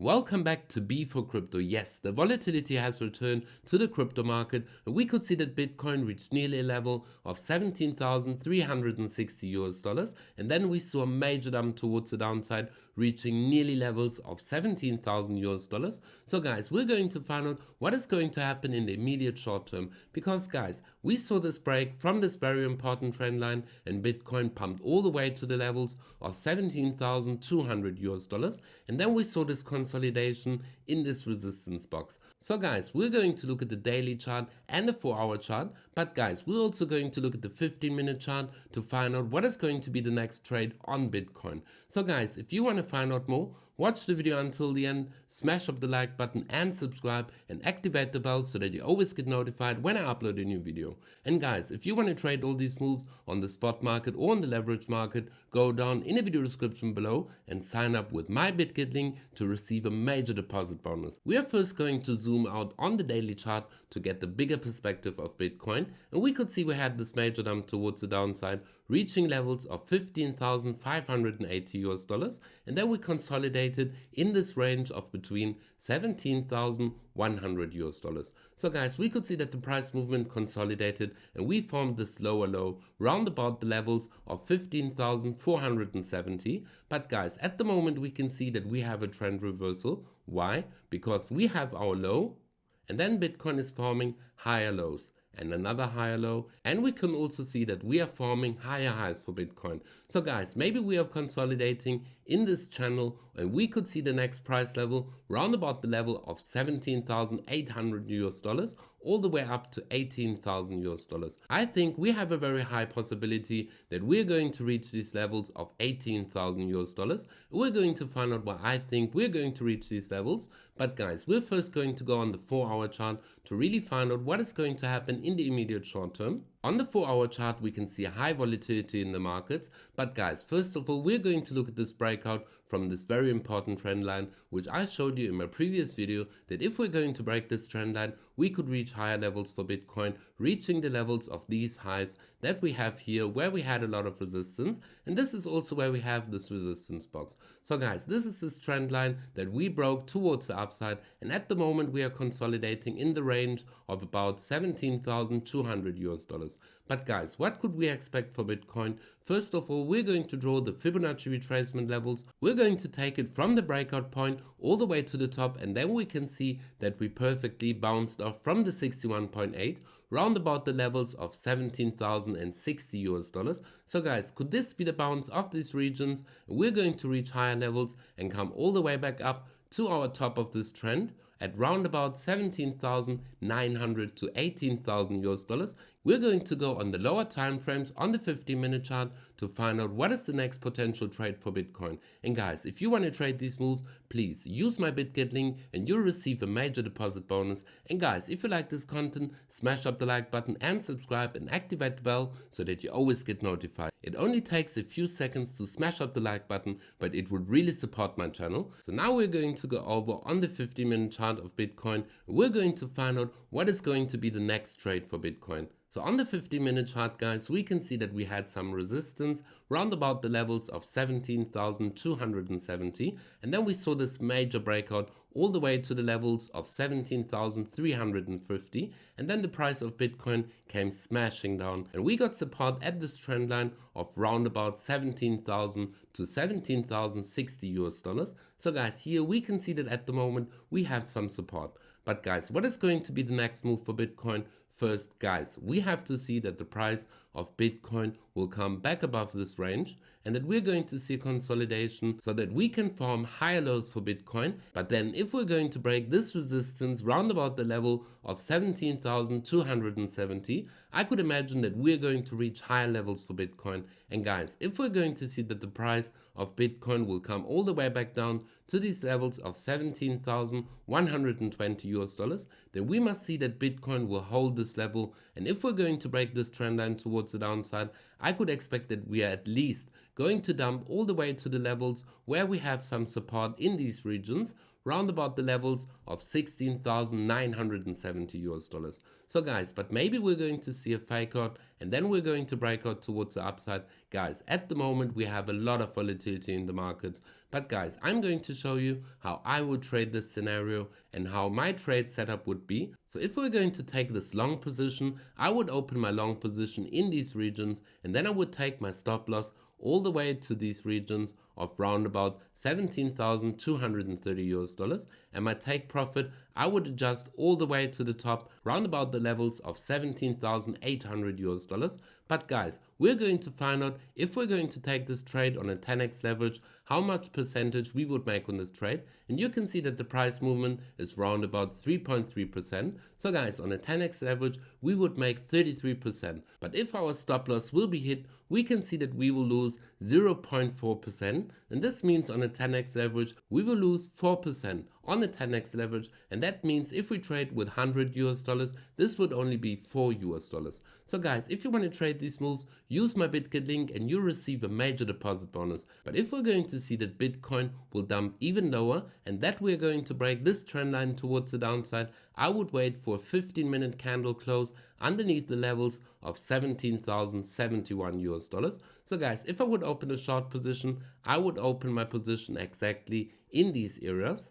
Welcome back to B for Crypto. Yes, the volatility has returned to the crypto market, and we could see that Bitcoin reached nearly a level of 17,360 US dollars, and then we saw a major dump towards the downside, reaching nearly levels of 17,000 US dollars. So guys, we're going to find out what is going to happen in the immediate short term, because guys, we saw this break from this very important trend line, and Bitcoin pumped all the way to the levels of 17,200 US dollars, and then we saw this consolidation in this resistance box. So guys, we're going to look at the daily chart and the 4-hour chart, but guys, we're also going to look at the 15-minute chart to find out what is going to be the next trade on Bitcoin. So guys, if you want to find out more, watch the video until the end, smash up the like button and subscribe and activate the bell so that you always get notified when I upload a new video. And guys, if you want to trade all these moves on the spot market or on the leverage market, go down in the video description below and sign up with my BitGet link to receive a major deposit bonus. We are first going to zoom out on the daily chart to get the bigger perspective of Bitcoin, and we could see we had this major dump towards the downside, reaching levels of 15,580 US dollars, and then we consolidated in this range of between 17,100 US dollars. So guys, we could see that the price movement consolidated and we formed this lower low round about the levels of 15,470. But guys, at the moment we can see that we have a trend reversal. Why? Because we have our low and then Bitcoin is forming higher lows and another higher low, and we can also see that we are forming higher highs for Bitcoin. So guys, maybe we are consolidating in this channel, and we could see the next price level round about the level of 17,800 US dollars all the way up to 18,000 US dollars. I think we have a very high possibility that we're going to reach these levels of 18,000 US dollars. We're going to find out why I think we're going to reach these levels. But guys, we're first going to go on the 4-hour chart to really find out what is going to happen in the immediate short term. On the 4-hour chart, we can see a high volatility in the markets. But guys, first of all, we're going to look at this breakout from this very important trend line, which I showed you in my previous video, that if we're going to break this trend line, we could reach higher levels for Bitcoin, reaching the levels of these highs that we have here, where we had a lot of resistance. And this is also where we have this resistance box. So guys, this is this trend line that we broke towards the upside. And at the moment, we are consolidating in the range of about 17,200 US dollars. But guys, what could we expect for Bitcoin? First of all, we're going to draw the Fibonacci retracement levels. We're going to take it from the breakout point all the way to the top, and then we can see that we perfectly bounced off from the 61.8 round about the levels of 17,060 US dollars. So guys, could this be the bounce of these regions? We're going to reach higher levels and come all the way back up to our top of this trend at round about 17,900 to 18,000 US dollars. We're going to go on the lower time frames on the 15-minute chart to find out what is the next potential trade for Bitcoin. And guys, if you want to trade these moves, please use my BitGet link and you'll receive a major deposit bonus. And guys, if you like this content, smash up the like button and subscribe and activate the bell so that you always get notified. It only takes a few seconds to smash up the like button, but it would really support my channel. So now we're going to go over on the 15-minute chart of Bitcoin. We're going to find out what is going to be the next trade for Bitcoin. So on the 50-minute chart, guys, we can see that we had some resistance round about the levels of 17,270, and then we saw this major breakout all the way to the levels of 17,350, and then the price of Bitcoin came smashing down, and we got support at this trend line of round about 17,000 to 17,060 US dollars. So guys, here we can see that at the moment we have some support. But guys, what is going to be the next move for Bitcoin? First, guys, we have to see that the price of Bitcoin will come back above this range and that we're going to see consolidation so that we can form higher lows for Bitcoin. But then if we're going to break this resistance round about the level of 17,270, I could imagine that we're going to reach higher levels for Bitcoin. And guys, if we're going to see that the price of Bitcoin will come all the way back down to these levels of 17,120 US dollars, then we must see that Bitcoin will hold this level. And if we're going to break this trend line towards the downside, I could expect that we are at least going to dump all the way to the levels where we have some support in these regions, round about the levels of 16,970 US dollars. So guys, but maybe we're going to see a fake out and then we're going to break out towards the upside. Guys, at the moment we have a lot of volatility in the markets, but guys, I'm going to show you how I would trade this scenario and how my trade setup would be. So if we're going to take this long position, I would open my long position in these regions and then I would take my stop loss all the way to these regions of round about 17,230 US dollars, and my take profit I would adjust all the way to the top round about the levels of 17,800 US dollars. But guys, we're going to find out if we're going to take this trade on a 10x leverage, how much percentage we would make on this trade. And you can see that the price movement is round about 3.3%. So guys, on a 10x leverage, we would make 33%. But if our stop loss will be hit, we can see that we will lose 0.4%. And this means on a 10x leverage, we will lose 4% on a 10x leverage. And that means if we trade with 100 US dollars, this would only be 4 US dollars. So guys, if you want to trade these moves, use my Bitget link and you'll receive a major deposit bonus. But if we're going to see that Bitcoin will dump even lower and that we're going to break this trend line towards the downside, I would wait for a 15-minute candle close underneath the levels of 17,071 US dollars. So guys, if I would open a short position, I would open my position exactly in these areas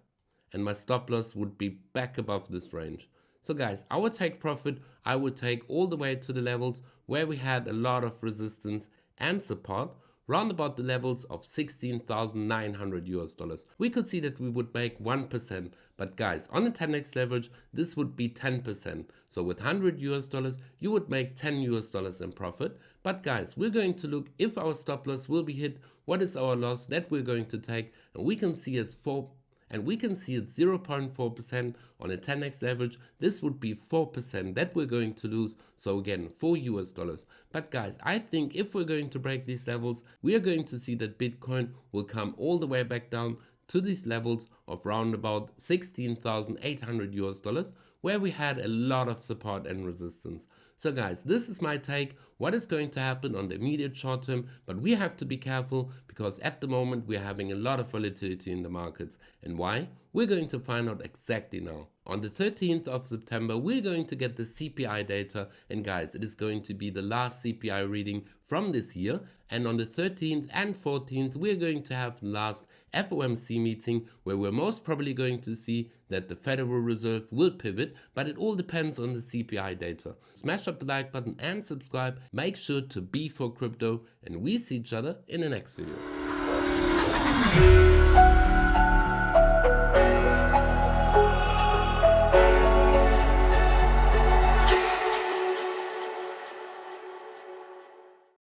and my stop loss would be back above this range. So guys, our take profit, I would take all the way to the levels where we had a lot of resistance and support, round about the levels of 16,900 US dollars. We could see that we would make 1%, but guys, on a 10x leverage, this would be 10%. So with 100 US dollars, you would make 10 US dollars in profit. But guys, we're going to look if our stop loss will be hit, what is our loss that we're going to take, and we can see it's 0.4% on a 10x leverage. This would be 4% that we're going to lose. So again, 4 US dollars. But guys, I think if we're going to break these levels, we are going to see that Bitcoin will come all the way back down to these levels of round about 16,800 US dollars, where we had a lot of support and resistance. So guys, this is my take, what is going to happen on the immediate short term, but we have to be careful because at the moment we're having a lot of volatility in the markets. And why? We're going to find out exactly now. On the 13th of September, we're going to get the CPI data, and guys, it is going to be the last CPI reading from this year. And on the 13th and 14th, we're going to have the last FOMC meeting where we're most probably going to see that the Federal Reserve will pivot, but it all depends on the CPI data. Smash up the like button and subscribe. Make sure to be for crypto, and we see each other in the next video.